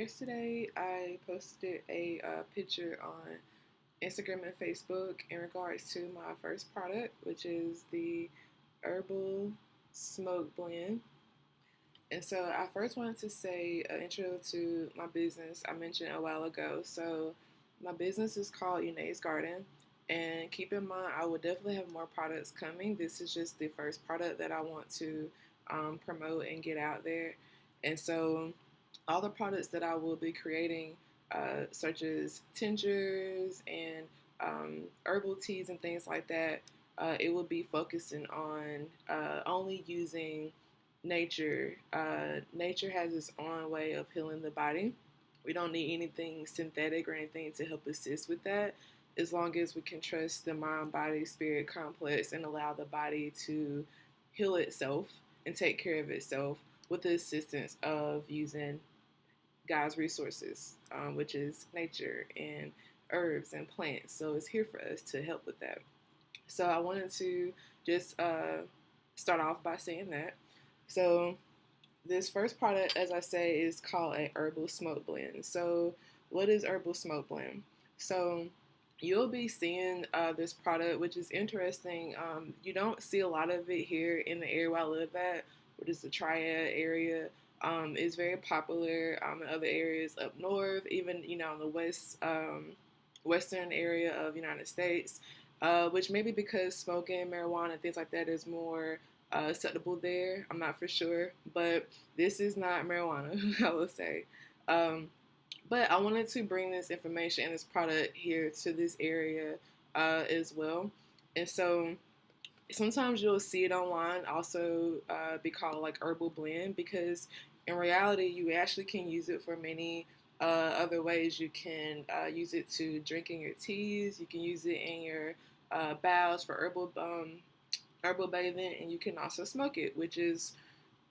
Yesterday I posted a picture on Instagram and Facebook in regards to my first product, which is the Herbal Smoke Blend. And so I first wanted to say an intro to my business I mentioned a while ago. So my business is called UnesGarden. And keep in mind, I will definitely have more products coming. This is just the first product that I want to promote and get out there. And so all the products that I will be creating, such as tinctures and herbal teas and things like that, it will be focusing on only using nature. Nature has its own way of healing the body. We don't need anything synthetic or anything to help assist with that, as long as we can trust the mind, body, spirit complex and allow the body to heal itself and take care of itself with the assistance of using God's resources, which is nature and herbs and plants. So it's here for us to help with that. So I wanted to just start off by saying that. So this first product, as I say, is called a herbal smoke blend. So what is herbal smoke blend? So you'll be seeing this product, which is interesting. You don't see a lot of it here in the area where I live at, which is the Triad area. It's very popular in other areas up north, even in the western area of the United States, which maybe because smoking marijuana and things like that is more acceptable there. I'm not for sure, but this is not marijuana, I would say. But I wanted to bring this information and this product here to this area as well. And so sometimes you'll see it online also be called like herbal blend, because in reality you actually can use it for many other ways. You can use it to drink in your teas. You can use it in your baths for herbal bathing, and you can also smoke it, which is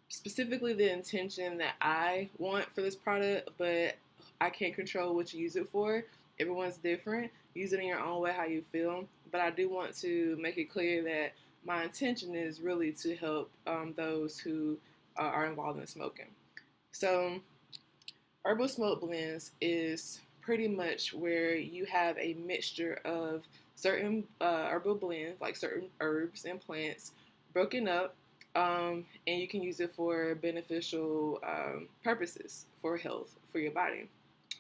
specifically the intention that I want for this product, but I can't control what you use it for. Everyone's different. Use it in your own way how you feel. But I do want to make it clear that my intention is really to help those who are involved in smoking. So herbal smoke blends is pretty much where you have a mixture of certain herbal blends, like certain herbs and plants, broken up, and you can use it for beneficial purposes for health, for your body.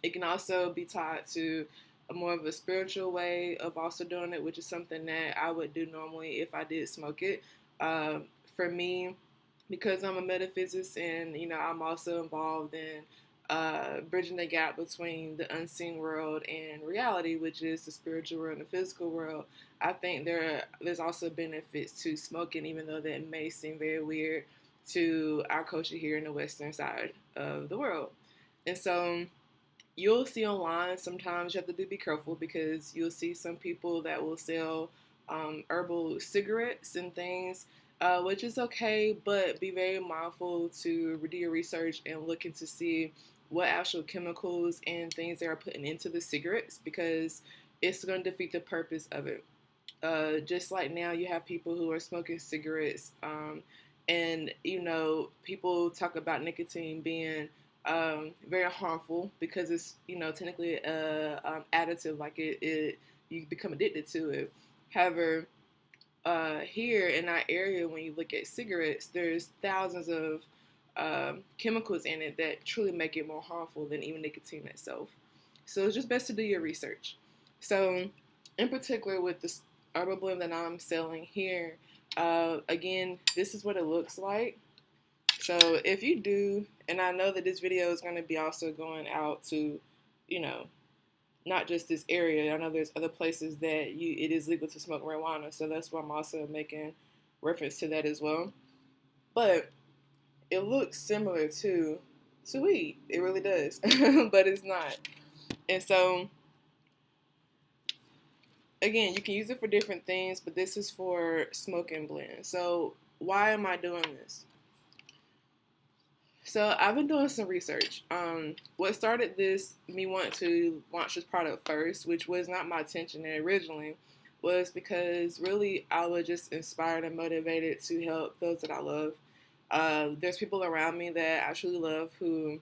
It can also be tied to a more of a spiritual way of also doing it, which is something that I would do normally if I did smoke it. For me, because I'm a metaphysicist and I'm also involved in bridging the gap between the unseen world and reality, which is the spiritual world and the physical world. I think there's also benefits to smoking, even though that may seem very weird to our culture here in the western side of the world. And so you'll see online, sometimes you have to be careful, because you'll see some people that will sell herbal cigarettes and things, which is okay, but be very mindful to do your research and look into see what actual chemicals and things they are putting into the cigarettes, because it's going to defeat the purpose of it. Just like now you have people who are smoking cigarettes, and people talk about nicotine being very harmful because it's technically additive, like it you become addicted to it. However, here in our area, when you look at cigarettes, there's thousands of chemicals in it that truly make it more harmful than even nicotine itself. So it's just best to do your research. So in particular with this herbal blend that I'm selling here, again, this is what it looks like. So if you do, and I know that this video is going to be also going out to, not just this area. I know there's other places that it is legal to smoke marijuana, so that's why I'm also making reference to that as well. But it looks similar to weed. It really does, but it's not. And so, again, you can use it for different things, but this is for smoking blend. So why am I doing this? So I've been doing some research. What started me wanting to launch this product first, which was not my intention originally, was because really I was just inspired and motivated to help those that I love. There's people around me that I truly love who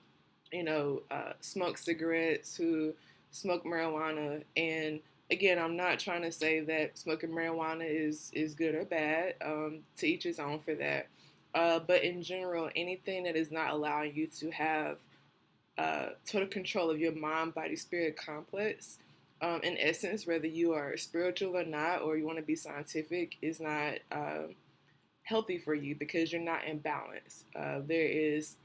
smoke cigarettes, who smoke marijuana. And again, I'm not trying to say that smoking marijuana is good or bad. To each his own for that. But in general, anything that is not allowing you to have total control of your mind, body, spirit complex, in essence, whether you are spiritual or not, or you want to be scientific, is not healthy for you because you're not in balance. There is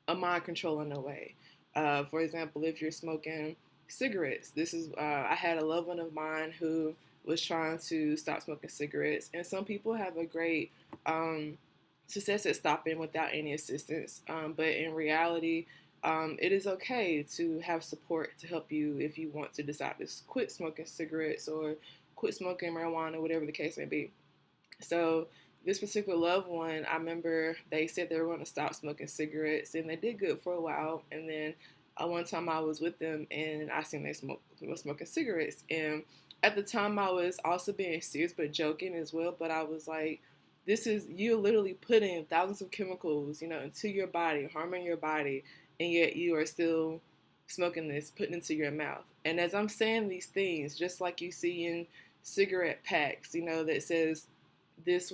a mind control in a way. For example, if you're smoking cigarettes, I had a loved one of mine who was trying to stop smoking cigarettes, and some people have a great success at stopping without any assistance. But in reality, it is okay to have support to help you if you want to decide to quit smoking cigarettes or quit smoking marijuana, whatever the case may be. So this particular loved one, I remember they said they were going to stop smoking cigarettes, and they did good for a while. And then one time I was with them, and I seen they was smoking cigarettes. And at the time, I was also being serious but joking as well. But I was like, "This is you literally putting thousands of chemicals, into your body, harming your body, and yet you are still smoking this, putting it into your mouth." And as I'm saying these things, just like you see in cigarette packs, that says this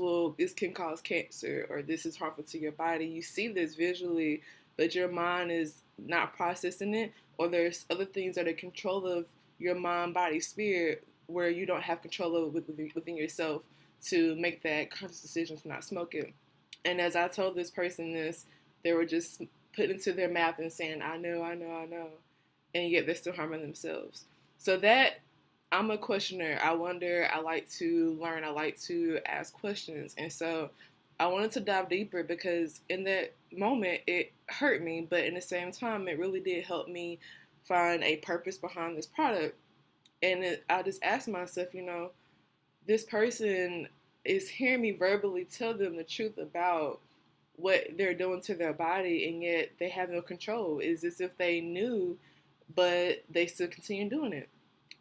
can cause cancer, or this is harmful to your body. You see this visually, but your mind is not processing it, or there's other things that are in control of your mind, body, spirit, where you don't have control of within yourself to make that conscious decision to not smoke it. And as I told this person this, they were just putting into their mouth and saying, "I know, I know, I know," and yet they're still harming themselves. So that I'm a questioner. I wonder. I like to learn. I like to ask questions. And so I wanted to dive deeper because in that moment it hurt me, but in the same time it really did help me find a purpose behind this product. And I just asked myself, this person is hearing me verbally tell them the truth about what they're doing to their body, and yet they have no control. It's as if they knew, but they still continue doing it.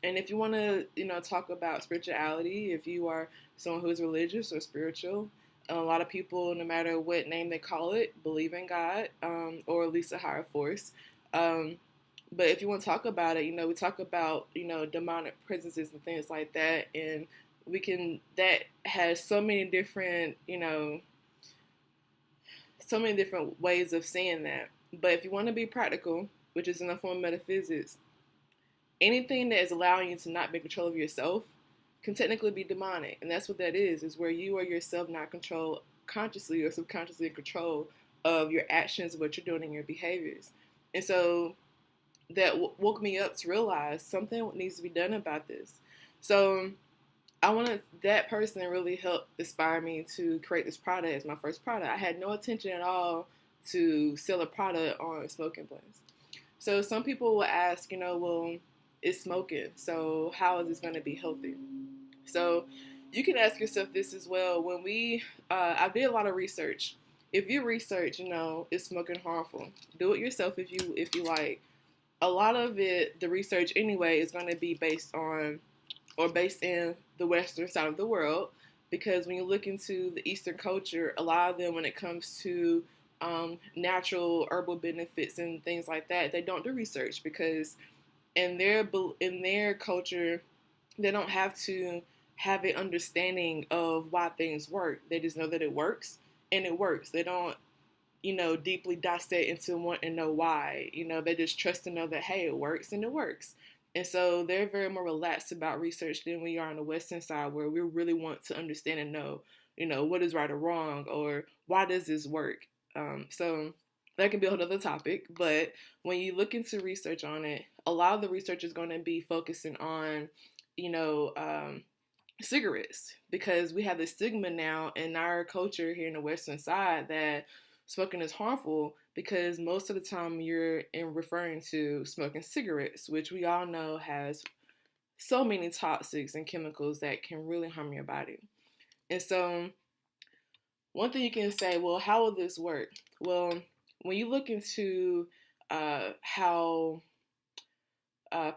And if you want to, talk about spirituality, if you are someone who is religious or spiritual, a lot of people, no matter what name they call it, believe in God, or at least a higher force. But if you want to talk about it, we talk about, demonic presences and things like that. And that has so many different, so many different ways of seeing that. But if you want to be practical, which is in the form of metaphysics, anything that is allowing you to not be in control of yourself can technically be demonic. And that's what that is where you are yourself not control consciously or subconsciously in control of your actions, what you're doing, and your behaviors. And so that woke me up to realize something needs to be done about this. So I wanted that person to really help inspire me to create this product as my first product. I had no intention at all to sell a product on smoking blends. So some people will ask, well, it's smoking, so how is this going to be healthy? So you can ask yourself this as well. When I did a lot of research. If you research, is smoking harmful? Do it yourself if you like. A lot of it, the research anyway, is going to be based in the Western side of the world, because when you look into the Eastern culture, a lot of them, when it comes to natural herbal benefits and things like that, they don't do research because in their culture, they don't have to have an understanding of why things work. They just know that it works, and it works. They don't, deeply dissect into wanting to know why. They just trust to know that, hey, it works and it works. And so they're very more relaxed about research than we are on the Western side, where we really want to understand and know, what is right or wrong, or why does this work. So that can be a whole other topic. But when you look into research on it, a lot of the research is going to be focusing on, cigarettes, because we have this stigma now in our culture here in the Western side that smoking is harmful, because most of the time you're referring to smoking cigarettes, which we all know has so many toxics and chemicals that can really harm your body. And so one thing you can say, well, how will this work? Well, when you look into how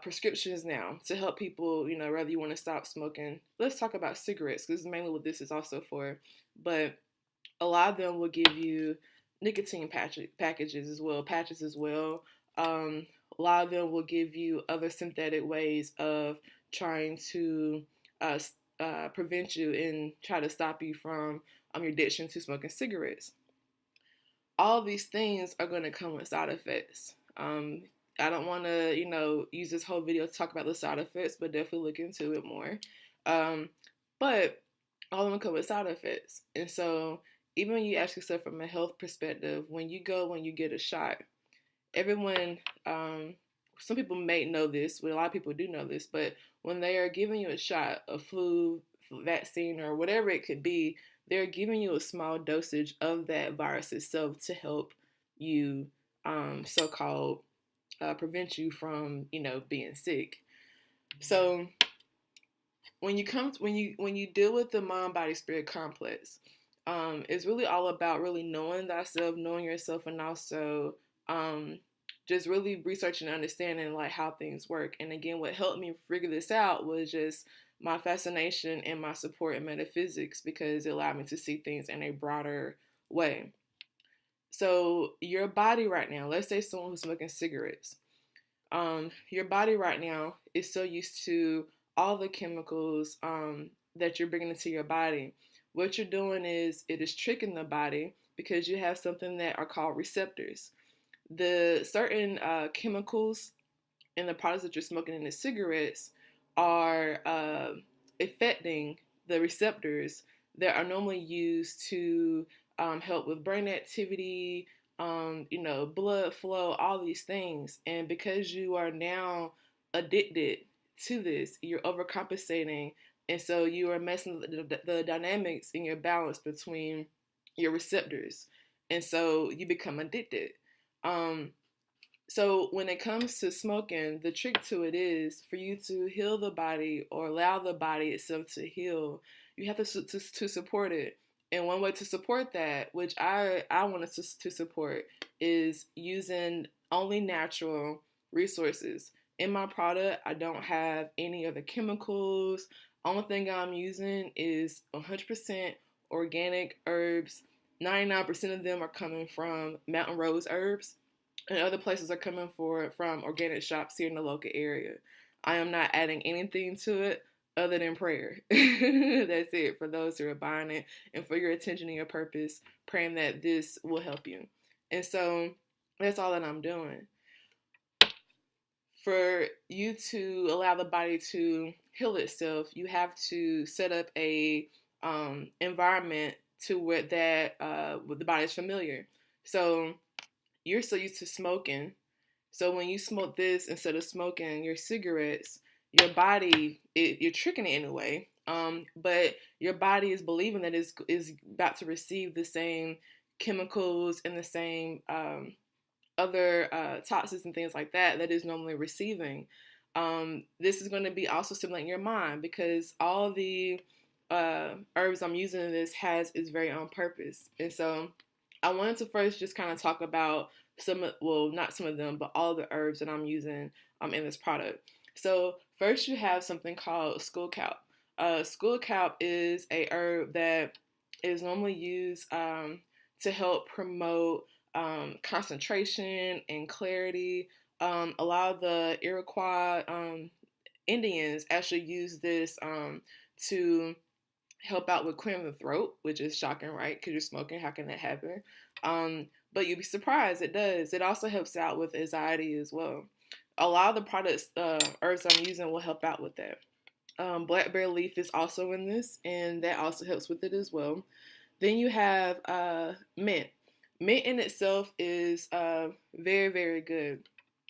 prescriptions now to help people, whether you want to stop smoking, let's talk about cigarettes, because mainly what this is also for. But a lot of them will give you nicotine patches as well, A lot of them will give you other synthetic ways of trying to uh, prevent you and try to stop you from your addiction to smoking cigarettes. All these things are going to come with side effects. I don't want to, use this whole video to talk about the side effects, but definitely look into it more. But all of them come with side effects. And so even when you ask yourself from a health perspective, when you get a shot, everyone, some people may know this, but a lot of people do know this, but when they are giving you a shot, a flu vaccine or whatever it could be, they're giving you a small dosage of that virus itself to help you, so-called, prevent you from, being sick. So when you deal with the mind, body, spirit complex, it's really all about really knowing thyself, knowing yourself, and also just really researching and understanding like how things work. And again, what helped me figure this out was just my fascination and my support in metaphysics, because it allowed me to see things in a broader way. So your body right now, let's say someone who's smoking cigarettes, your body right now is so used to all the chemicals that you're bringing into your body. What you're doing is it is tricking the body because you have something that are called receptors. The certain chemicals in the products that you're smoking in the cigarettes are affecting the receptors that are normally used to help with brain activity, blood flow, all these things. And because you are now addicted to this, you're overcompensating. And so you are messing the dynamics in your balance between your receptors. And so you become addicted. So when it comes to smoking, the trick to it is for you to heal the body or allow the body itself to heal, you have to support it. And one way to support that, which I want us to support, is using only natural resources. In my product, I don't have any other chemicals. Only thing I'm using is 100% organic herbs. 99% of them are coming from Mountain Rose herbs, and other places are coming from organic shops here in the local area. I am not adding anything to it other than prayer. That's it for those who are buying it, and for your attention and your purpose, praying that this will help you. And so that's all that I'm doing. For you to allow the body to heal itself, you have to set up a environment to where the body is familiar. So you're so used to smoking. So when you smoke this instead of smoking your cigarettes, your body, you're tricking it in a way. But your body is believing that is about to receive the same chemicals and the same other toxins and things like that is normally receiving. This is going to be also stimulating your mind, because all the herbs I'm using in this has its very own purpose. And so I wanted to first just kind of talk about not some of them, but all the herbs that I'm using in this product. So first you have something called skullcap. Skullcap is a herb that is normally used to help promote concentration and clarity. A lot of the Iroquois Indians actually use this to help out with clearing the throat, which is shocking, right? Because you're smoking, how can that happen? But you'd be surprised, it does. It also helps out with anxiety as well. A lot of the products, herbs I'm using will help out with that. Blackberry leaf is also in this, and that also helps with it as well. Then you have mint. Mint in itself is very, very good.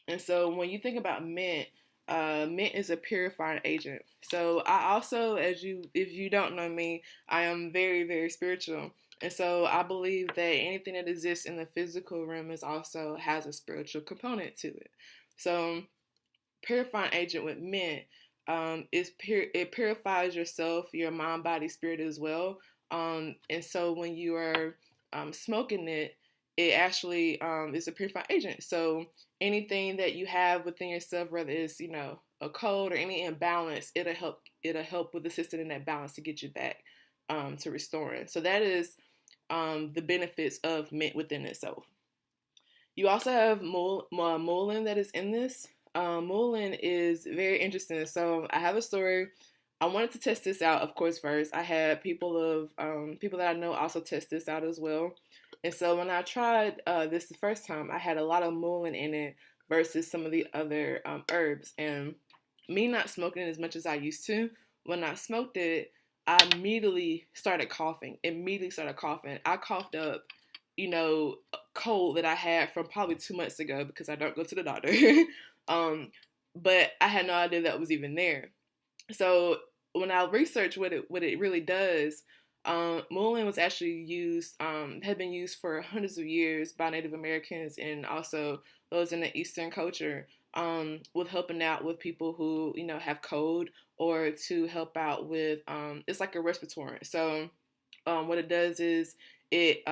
And so when you think about mint, mint is a purifying agent. So I also, if you don't know me, I am very, very spiritual. And so I believe that anything that exists in the physical realm also has a spiritual component to it. So purifying agent with mint it purifies yourself, your mind, body, spirit as well. And so when you are smoking it, it actually is a purifying agent. So anything that you have within yourself, whether it's a cold or any imbalance, it'll help with assisting in that balance to get you back to restoring. So that is the benefits of mint within itself. You also have mullein that is in this. Mullein is very interesting. So I have a story. I wanted to test this out, of course. First, I had people that I know also test this out as well. And so when I tried this the first time, I had a lot of mullein in it versus some of the other herbs. And me not smoking it as much as I used to, when I smoked it, I immediately started coughing. Immediately started coughing. I coughed up, cold that I had from probably 2 months ago because I don't go to the doctor. But I had no idea that was even there. So when I researched what it really does, mullein was actually had been used for hundreds of years by Native Americans and also those in the Eastern culture, with helping out with people who have cold, or to help out with it's like a respiratory. So what it does is it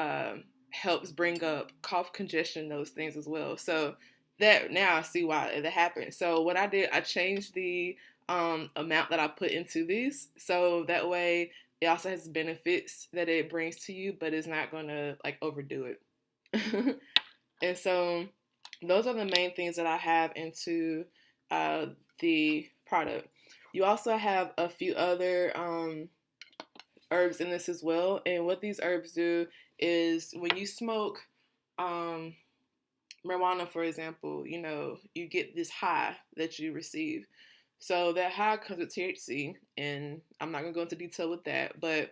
helps bring up cough, congestion, those things as well. So that now I see why it happened. So what I did, I changed the amount that I put into these, so that way it also has benefits that it brings to you, but it's not gonna like overdo it. And so those are the main things that I have into uh, the product. You also have a few other herbs in this as well. And what these herbs do is when you smoke um, marijuana, for example, you get this high that you receive. So that high comes with THC, and I'm not gonna go into detail with that, but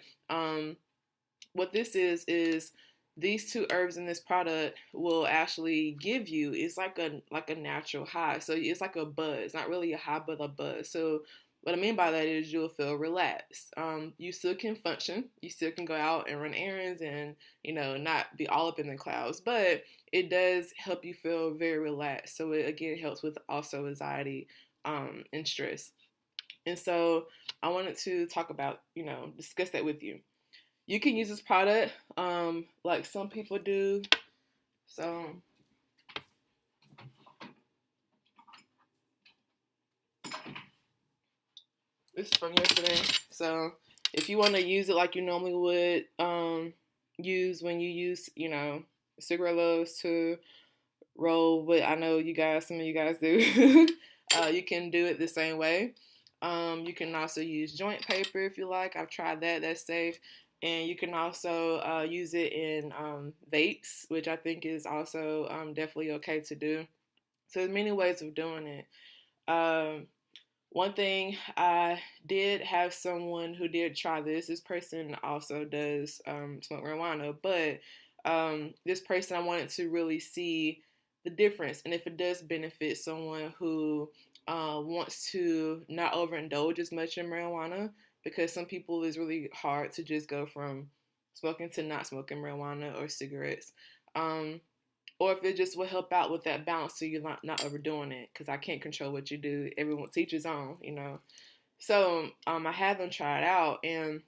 what this is these two herbs in this product will actually give you, it's like a natural high. So it's like a buzz, not really a high, but a buzz. So what I mean by that is you'll feel relaxed. You still can function, you still can go out and run errands and not be all up in the clouds, but it does help you feel very relaxed. So it again helps with also anxiety and stress. And so I wanted to talk about, discuss that with you. You can use this product like some people do. So this is from yesterday. So if you want to use it like you normally would use when you use, cigarette loaves to roll what I know some of you guys do, you can do it the same way. You can also use joint paper if you like. I've tried that. That's safe. And you can also use it in vapes, which I think is also definitely okay to do. So there's many ways of doing it. Um, One thing, I did have someone who did try this. This person also does smoke marijuana, but this person, I wanted to really see the difference and if it does benefit someone who wants to not overindulge as much in marijuana, because some people it's really hard to just go from smoking to not smoking marijuana or cigarettes. Um, or if it just will help out with that balance so you're not overdoing it, because I can't control what you do. Everyone teaches on. So I had them try it out, and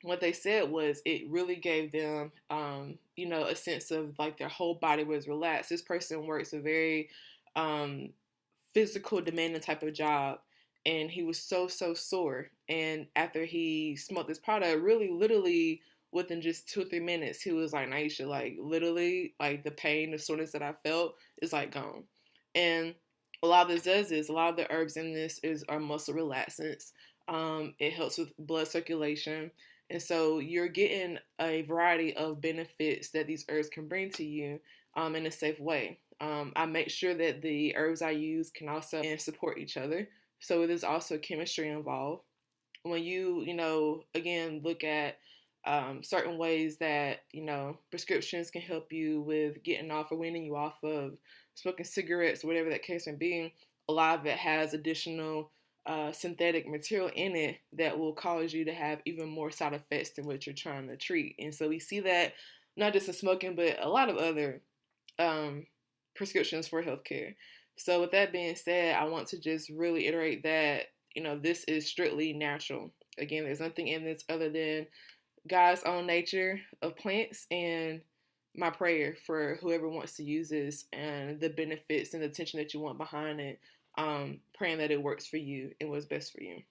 what they said was it really gave them, a sense of like their whole body was relaxed. This person works a very um, physical, demanding type of job, and he was so sore. And after he smoked this product, really, literally within just 2 or 3 minutes, he was like, Naisha, like literally, like the pain, the soreness that I felt is like gone. And a lot of this does is a lot of the herbs in this are muscle relaxants. It helps with blood circulation. And so you're getting a variety of benefits that these herbs can bring to you in a safe way. I make sure that the herbs I use can also and support each other. So there's also chemistry involved. When again, look at certain ways that, prescriptions can help you with getting off or weaning you off of smoking cigarettes or whatever that case may be, a lot of it has additional synthetic material in it that will cause you to have even more side effects than what you're trying to treat. And so we see that not just in smoking, but a lot of other um, prescriptions for healthcare. So with that being said, I want to just really iterate that, this is strictly natural. Again, there's nothing in this other than God's own nature of plants, and my prayer for whoever wants to use this and the benefits and the attention that you want behind it, praying that it works for you and what's best for you.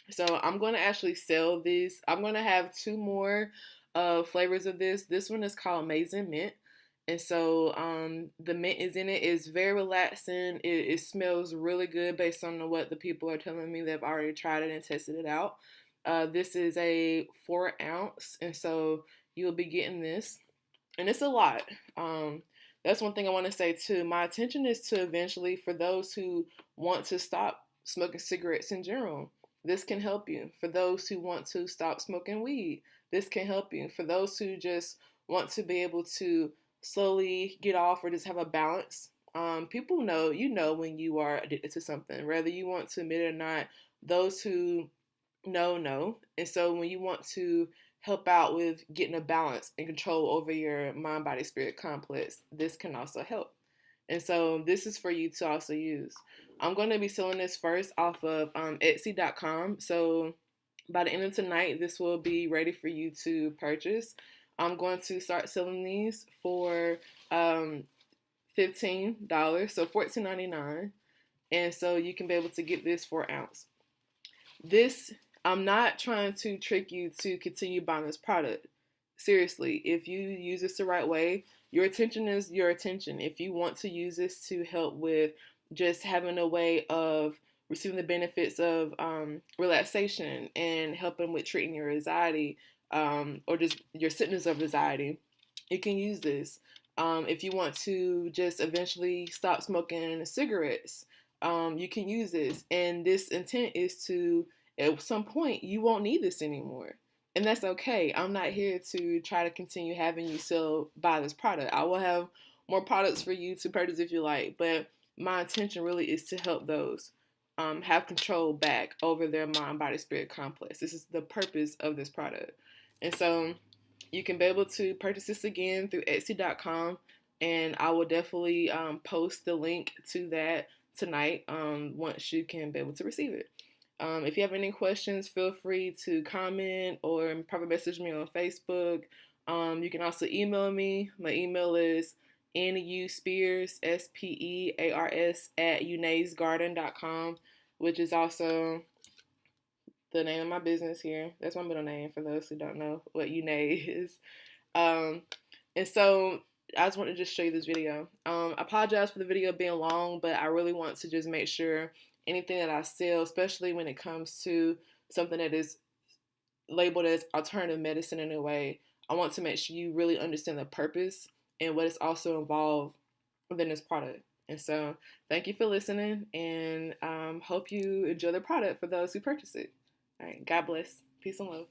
So I'm going to actually sell this. I'm going to have two more flavors of this. This one is called Mazin Mint. And so the mint is in it. It's very relaxing. It smells really good based on what the people are telling me. They've already tried it and tested it out. This is a 4 ounce, and so you'll be getting this. And it's a lot. That's one thing I want to say too. My intention is to eventually, for those who want to stop smoking cigarettes in general, this can help you. For those who want to stop smoking weed, this can help you. For those who just want to be able to slowly get off or just have a balance, people know, when you are addicted to something, whether you want to admit it or not. Those who know. And so when you want to help out with getting a balance and control over your mind, body, spirit complex, this can also help. And so this is for you to also use. I'm going to be selling this first off of Etsy.com. So by the end of tonight, this will be ready for you to purchase. I'm going to start selling these for $15, so $14.99. And so you can be able to get this 4 ounce. This, I'm not trying to trick you to continue buying this product. Seriously, if you use this the right way, your attention is your attention. If you want to use this to help with just having a way of receiving the benefits of relaxation and helping with treating your anxiety or just your symptoms of anxiety, you can use this. If you want to just eventually stop smoking cigarettes, you can use this. And this intent is to, at some point, you won't need this anymore. And that's okay. I'm not here to try to continue having you buy this product. I will have more products for you to purchase if you like, but my intention really is to help those have control back over their mind, body, spirit complex. This is the purpose of this product. And so you can be able to purchase this again through Etsy.com, and I will definitely post the link to that tonight once you can be able to receive it. If you have any questions, feel free to comment or private message me on Facebook. You can also email me. My email is NUSpears, SPEARS, @UnesGarden.com, which is also the name of my business here. That's my middle name for those who don't know what Unes is. And so I just wanted to just show you this video. I apologize for the video being long, but I really want to just make sure anything that I sell, especially when it comes to something that is labeled as alternative medicine in a way, I want to make sure you really understand the purpose and what is also involved within this product. And so thank you for listening, and hope you enjoy the product for those who purchase it. All right, God bless. Peace and love.